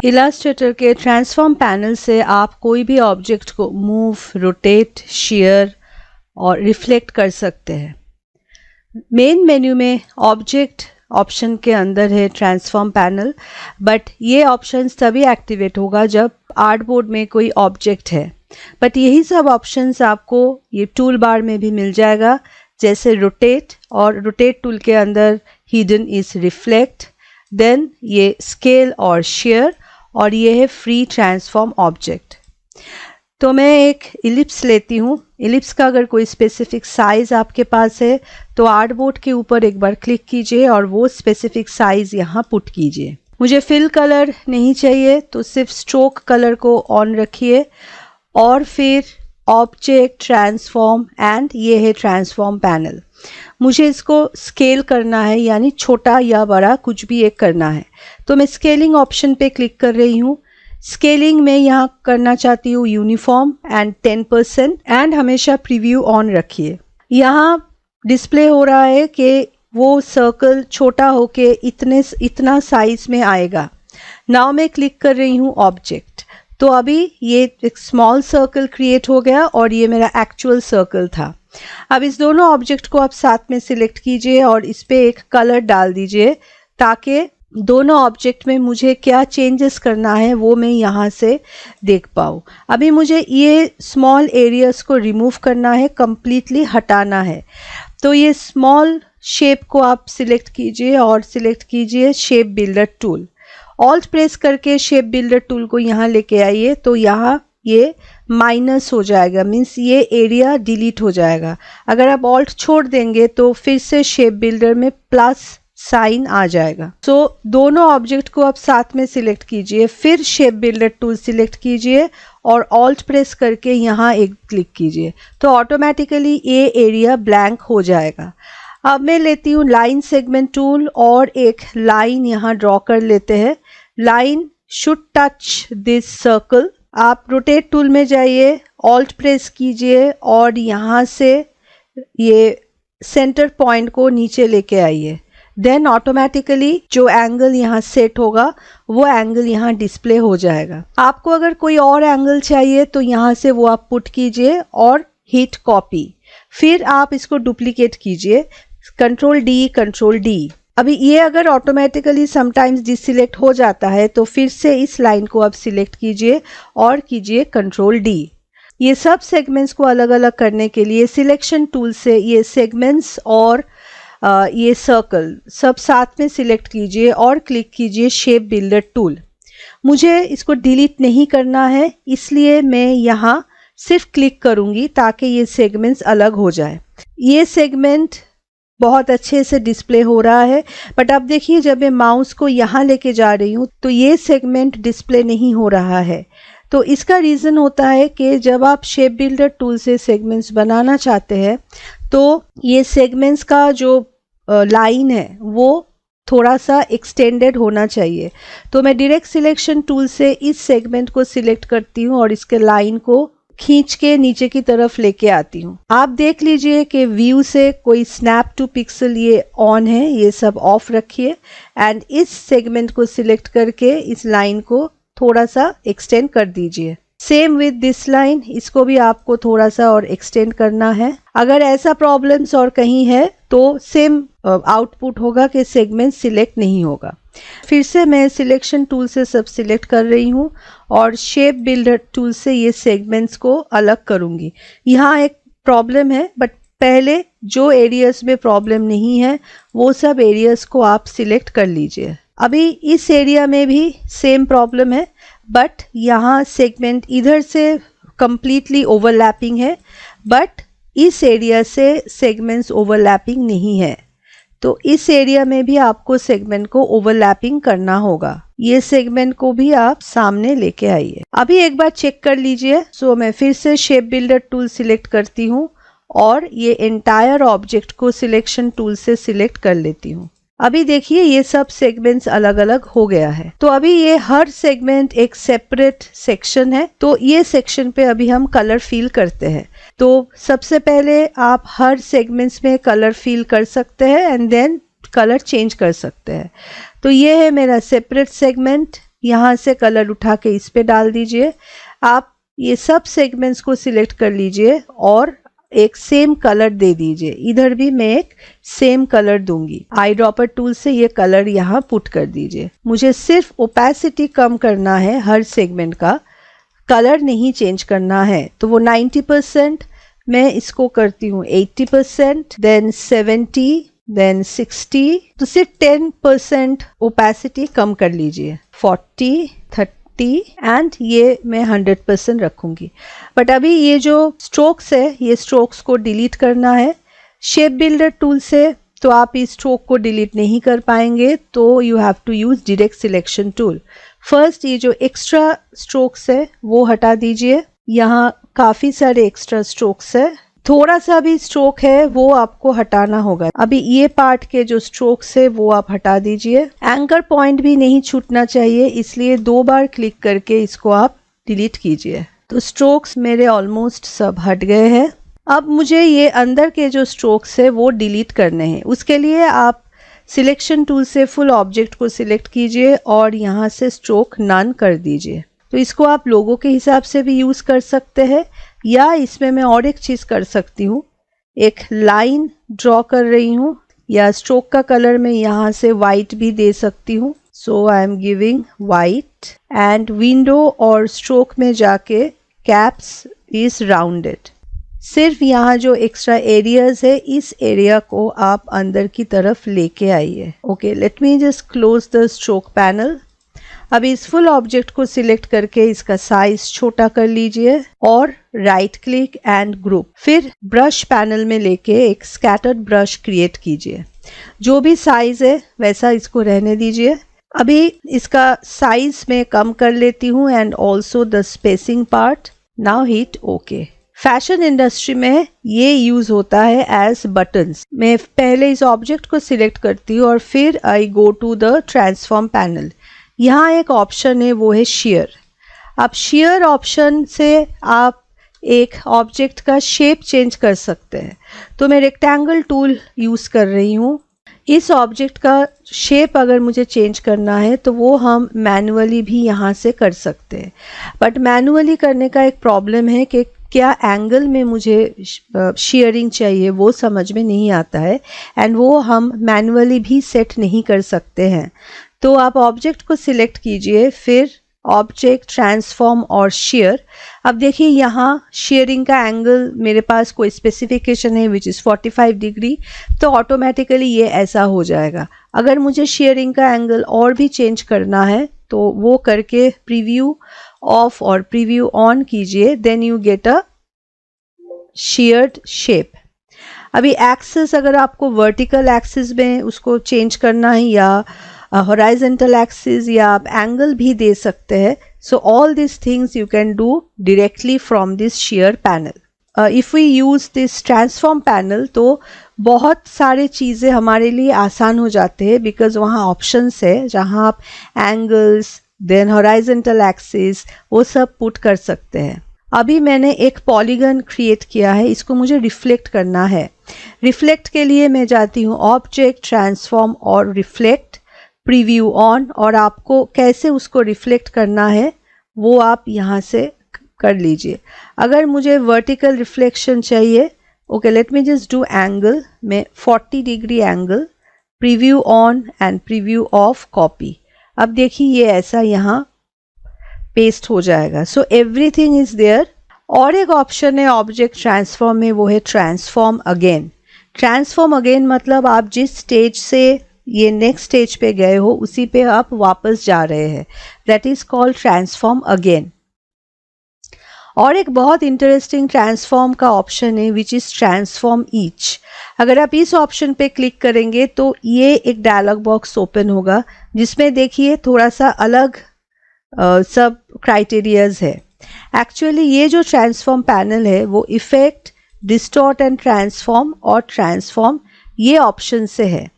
Illustrator के transform panel से आप कोई भी ऑब्जेक्ट को मूव, रोटेट, शेयर और रिफ्लेक्ट कर सकते हैं। मेन मेन्यू में ऑब्जेक्ट ऑप्शन के अंदर है ट्रांसफॉर्म पैनल, बट ये ऑप्शंस तभी एक्टिवेट होगा जब आर्टबोर्ड में कोई ऑब्जेक्ट है। बट यही सब ऑप्शंस आपको ये टूल बार में भी मिल जाएगा, जैसे रोटेट, और रोटेट टूल के अंदर हिडन इज रिफ्लेक्ट, देन ये स्केल और शेयर, और ये है फ्री ट्रांसफॉर्म ऑब्जेक्ट। तो मैं एक इलिप्स लेती हूँ। इलिप्स का अगर कोई स्पेसिफिक साइज़ आपके पास है तो आर्टबोर्ड के ऊपर एक बार क्लिक कीजिए और वो स्पेसिफिक साइज़ यहाँ पुट कीजिए। मुझे फिल कलर नहीं चाहिए तो सिर्फ स्ट्रोक कलर को ऑन रखिए और फिर ऑब्जेक्ट, ट्रांसफॉर्म एंड ये है ट्रांसफॉर्म पैनल। मुझे इसको स्केल करना है, यानी छोटा या बड़ा कुछ भी एक करना है, तो मैं स्केलिंग ऑप्शन पे क्लिक कर रही हूँ। स्केलिंग में यहाँ करना चाहती हूँ यूनिफॉर्म एंड 10% एंड हमेशा प्रीव्यू ऑन रखिए। यहाँ डिस्प्ले हो रहा है कि वो सर्कल छोटा होके इतना साइज में आएगा। नाउ मैं क्लिक कर रही हूँ ऑब्जेक्ट, तो अभी ये एक स्मॉल सर्कल क्रिएट हो गया और ये मेरा एक्चुअल सर्कल था। अब इस दोनों ऑब्जेक्ट को आप साथ में सिलेक्ट कीजिए और इस पे एक कलर डाल दीजिए ताकि दोनों ऑब्जेक्ट में मुझे क्या चेंजेस करना है वो मैं यहाँ से देख पाऊँ। अभी मुझे ये स्मॉल एरियाज को रिमूव करना है, कंप्लीटली हटाना है। तो ये स्मॉल शेप को आप सिलेक्ट कीजिए और सिलेक्ट कीजिए shape builder tool. Alt press करके शेप बिल्डर टूल को यहाँ लेके आइए, तो यहाँ ये माइनस हो जाएगा, मीन्स ये एरिया डिलीट हो जाएगा। अगर आप ऑल्ट छोड़ देंगे तो फिर से शेप बिल्डर में प्लस साइन आ जाएगा। सो दोनों ऑब्जेक्ट को आप साथ में सिलेक्ट कीजिए, फिर शेप बिल्डर टूल सिलेक्ट कीजिए और ऑल्ट प्रेस करके यहाँ एक क्लिक कीजिए, तो ऑटोमेटिकली ये एरिया ब्लैंक हो जाएगा। अब मैं लेती हूँ लाइन सेगमेंट टूल और एक लाइन यहाँ ड्रॉ कर लेते हैं। Line should touch this circle. आप रोटेट टूल में जाइए, ऑल्ट प्रेस कीजिए और यहाँ से ये सेंटर पॉइंट को नीचे लेके आइए। देन ऑटोमेटिकली जो एंगल यहाँ सेट होगा वो एंगल यहाँ डिस्प्ले हो जाएगा। आपको अगर कोई और एंगल चाहिए तो यहाँ से वो आप पुट कीजिए और हिट कॉपी, फिर आप इसको डुप्लीकेट कीजिए, कंट्रोल डी। अभी ये अगर ऑटोमेटिकली समटाइम्स डिसिलेक्ट हो जाता है तो फिर से इस लाइन को आप सिलेक्ट कीजिए और कीजिए कंट्रोल डी। ये सब सेगमेंट्स को अलग अलग करने के लिए सिलेक्शन टूल से ये सेगमेंट्स और ये सर्कल सब साथ में सिलेक्ट कीजिए और क्लिक कीजिए शेप बिल्डर टूल। मुझे इसको डिलीट नहीं करना है, इसलिए मैं यहाँ सिर्फ क्लिक करूँगी ताकि ये सेगमेंट्स अलग हो जाए। ये सेगमेंट बहुत अच्छे से डिस्प्ले हो रहा है, बट अब देखिए जब मैं माउस को यहाँ लेके जा रही हूँ तो ये सेगमेंट डिस्प्ले नहीं हो रहा है। तो इसका रीज़न होता है कि जब आप शेप बिल्डर टूल से सेगमेंट्स बनाना चाहते हैं तो ये सेगमेंट्स का जो लाइन है वो थोड़ा सा एक्सटेंडेड होना चाहिए। तो मैं डायरेक्ट सिलेक्शन टूल से इस सेगमेंट को सिलेक्ट करती हूँ और इसके लाइन को खींच के नीचे की तरफ लेके आती हूँ। आप देख लीजिए कि व्यू से कोई स्नैप टू पिक्सल ये ऑन है, ये सब ऑफ रखिए एंड इस सेगमेंट को सिलेक्ट करके इस लाइन को थोड़ा सा एक्सटेंड कर दीजिए। सेम विद दिस लाइन, इसको भी आपको थोड़ा सा और एक्सटेंड करना है। अगर ऐसा प्रॉब्लम्स और कहीं है तो सेम आउटपुट होगा कि सेगमेंट सिलेक्ट नहीं होगा। फिर से मैं सिलेक्शन टूल से सब सिलेक्ट कर रही हूँ और शेप बिल्डर टूल से ये सेगमेंट्स को अलग करूँगी। यहाँ एक प्रॉब्लम है, बट पहले जो एरियाज में प्रॉब्लम नहीं है वो सब एरियाज को आप सिलेक्ट कर लीजिए। अभी इस एरिया में भी सेम प्रॉब्लम है, बट यहाँ सेगमेंट इधर से कंप्लीटली ओवरलैपिंग है, बट इस एरिया से सेगमेंट्स ओवरलैपिंग नहीं है। तो इस एरिया में भी आपको सेगमेंट को ओवरलैपिंग करना होगा। ये सेगमेंट को भी आप सामने लेके आइए। अभी एक बार चेक कर लीजिए। सो मैं फिर से शेप बिल्डर टूल सिलेक्ट करती हूँ और ये एंटायर ऑब्जेक्ट को सिलेक्शन टूल से सिलेक्ट कर लेती हूँ। अभी देखिए ये सब सेगमेंट्स अलग अलग हो गया है। तो अभी ये हर सेगमेंट एक सेपरेट सेक्शन है, तो ये सेक्शन पे अभी हम कलर फिल करते हैं। तो सबसे पहले आप हर सेगमेंट्स में कलर फिल कर सकते हैं एंड देन कलर चेंज कर सकते हैं। तो ये है मेरा सेपरेट सेगमेंट यहाँ से कलर उठा के इस पे डाल दीजिए। आप ये सब सेगमेंट्स को सिलेक्ट कर लीजिए और एक सेम कलर दे दीजिए। इधर भी मैं एक सेम कलर दूंगी। आई ड्रॉपर टूल से ये कलर यहाँ पुट कर दीजिए। मुझे सिर्फ ओपेसिटी कम करना है हर सेगमेंट का, कलर नहीं चेंज करना है। तो वो 90%, मैं इसको करती हूँ 80%, देन 70, देन 60। तो सिर्फ 10% ओपेसिटी कम कर लीजिए। 40, 30 एंड ये मैं 100% रखूंगी। बट अभी ये जो स्ट्रोक्स है, ये स्ट्रोक्स को डिलीट करना है। शेप बिल्डर टूल से तो आप इस स्ट्रोक को डिलीट नहीं कर पाएंगे, तो you have to use direct selection tool. First ये जो एक्स्ट्रा स्ट्रोक्स है वो हटा दीजिए। यहाँ काफी सारे एक्स्ट्रा स्ट्रोक्स है, थोड़ा सा भी स्ट्रोक है वो आपको हटाना होगा। अभी ये पार्ट के जो स्ट्रोक्स है वो आप हटा दीजिए। एंकर पॉइंट भी नहीं छूटना चाहिए, इसलिए 2 बार क्लिक करके इसको आप डिलीट कीजिए। तो स्ट्रोक्स मेरे ऑलमोस्ट सब हट गए हैं। अब मुझे ये अंदर के जो स्ट्रोक्स है वो डिलीट करने हैं। उसके लिए आप सिलेक्शन टूल से फुल ऑब्जेक्ट को सिलेक्ट कीजिए और यहाँ से स्ट्रोक नन कर दीजिए। तो इसको आप लोगों के हिसाब से भी यूज कर सकते हैं, या इसमें मैं और एक चीज कर सकती हूँ, एक लाइन ड्रॉ कर रही हूँ, या स्ट्रोक का कलर मैं यहाँ से वाइट भी दे सकती हूँ। So I am giving white and window और स्ट्रोक में जाके कैप्स इज राउंडेड। सिर्फ यहाँ जो एक्स्ट्रा एरियाज है, इस एरिया को आप अंदर की तरफ लेके आइए। Okay, let me just close the stroke panel. अब इस फुल ऑब्जेक्ट को सिलेक्ट करके इसका साइज छोटा कर लीजिए और राइट क्लिक एंड ग्रुप। फिर ब्रश पैनल में लेके एक स्कैटर्ड ब्रश क्रिएट कीजिए। जो भी साइज है वैसा इसको रहने दीजिए। अभी इसका साइज मैं कम कर लेती हूँ and also the spacing part. Now hit okay. Fashion industry में ये यूज होता है एज बटन्स। मैं पहले इस ऑब्जेक्ट को सिलेक्ट करती हूँ और फिर I go to the transform panel. यहाँ एक ऑप्शन है वो है शेयर। अब शेयर ऑप्शन से आप एक ऑब्जेक्ट का शेप चेंज कर सकते हैं। तो मैं रेक्टेंगल टूल यूज कर रही हूँ। इस ऑब्जेक्ट का शेप अगर मुझे चेंज करना है तो वो हम मैनुअली भी यहाँ से कर सकते हैं। बट मैनुअली करने का एक प्रॉब्लम है कि क्या एंगल में मुझे शेयरिंग चाहिए वो समझ में नहीं आता है, एंड वो हम मैनुअली भी सेट नहीं कर सकते हैं। तो आप ऑब्जेक्ट को सिलेक्ट कीजिए, फिर ऑब्जेक्ट, ट्रांसफॉर्म और शेयर। अब देखिए यहाँ शेयरिंग का एंगल मेरे पास कोई स्पेसिफिकेशन है विच इज़ 45 डिग्री, तो ऑटोमेटिकली ये ऐसा हो जाएगा। अगर मुझे शेयरिंग का एंगल और भी चेंज करना है तो वो करके प्रीव्यू ऑफ और प्रीव्यू ऑन कीजिए, then you get a shared shape. अभी एक्सिस, अगर आपको वर्टिकल एक्सिस में उसको चेंज करना है या हॉराइजेंटल एक्सिस, या आप एंगल भी दे सकते हैं। So all this things you can do directly from this share panel. If we use this transform panel तो बहुत सारे चीज़ें हमारे लिए आसान हो जाते हैं, बिकॉज वहाँ ऑप्शंस है जहाँ आप एंगल्स, देन हॉराइजेंटल एक्सिस, वो सब पुट कर सकते हैं। अभी मैंने एक पॉलीगन क्रिएट किया है, इसको मुझे रिफ्लेक्ट करना है। रिफ्लेक्ट के लिए मैं जाती हूँ ऑब्जेक्ट, ट्रांसफॉर्म और रिफ्लेक्ट, प्रीव्यू ऑन, और आपको कैसे उसको रिफ्लेक्ट करना है वो आप यहाँ से कर लीजिए। अगर मुझे वर्टिकल रिफ्लेक्शन चाहिए, okay, let me just do angle में 40 degree angle, preview on and preview off, copy. अब देखिए ये ऐसा यहाँ पेस्ट हो जाएगा। So everything is there. और एक ऑप्शन है ऑब्जेक्ट ट्रांसफॉर्म में, वो है ट्रांसफॉर्म अगेन। ट्रांसफॉर्म अगेन मतलब आप जिस स्टेज से ये नेक्स्ट स्टेज पे गए हो उसी पे आप वापस जा रहे हैं, that is called transform again. और एक बहुत इंटरेस्टिंग ट्रांसफॉर्म का ऑप्शन है विच इज ट्रांसफॉर्म ईच। अगर आप इस ऑप्शन पे क्लिक करेंगे तो ये एक डायलॉग बॉक्स ओपन होगा जिसमें देखिए थोड़ा सा अलग सब क्राइटेरियाज है। एक्चुअली ये जो ट्रांसफॉर्म पैनल है वो इफेक्ट, डिस्टॉर्ट एंड ट्रांसफॉर्म और ट्रांसफॉर्म ये ऑप्शन से है।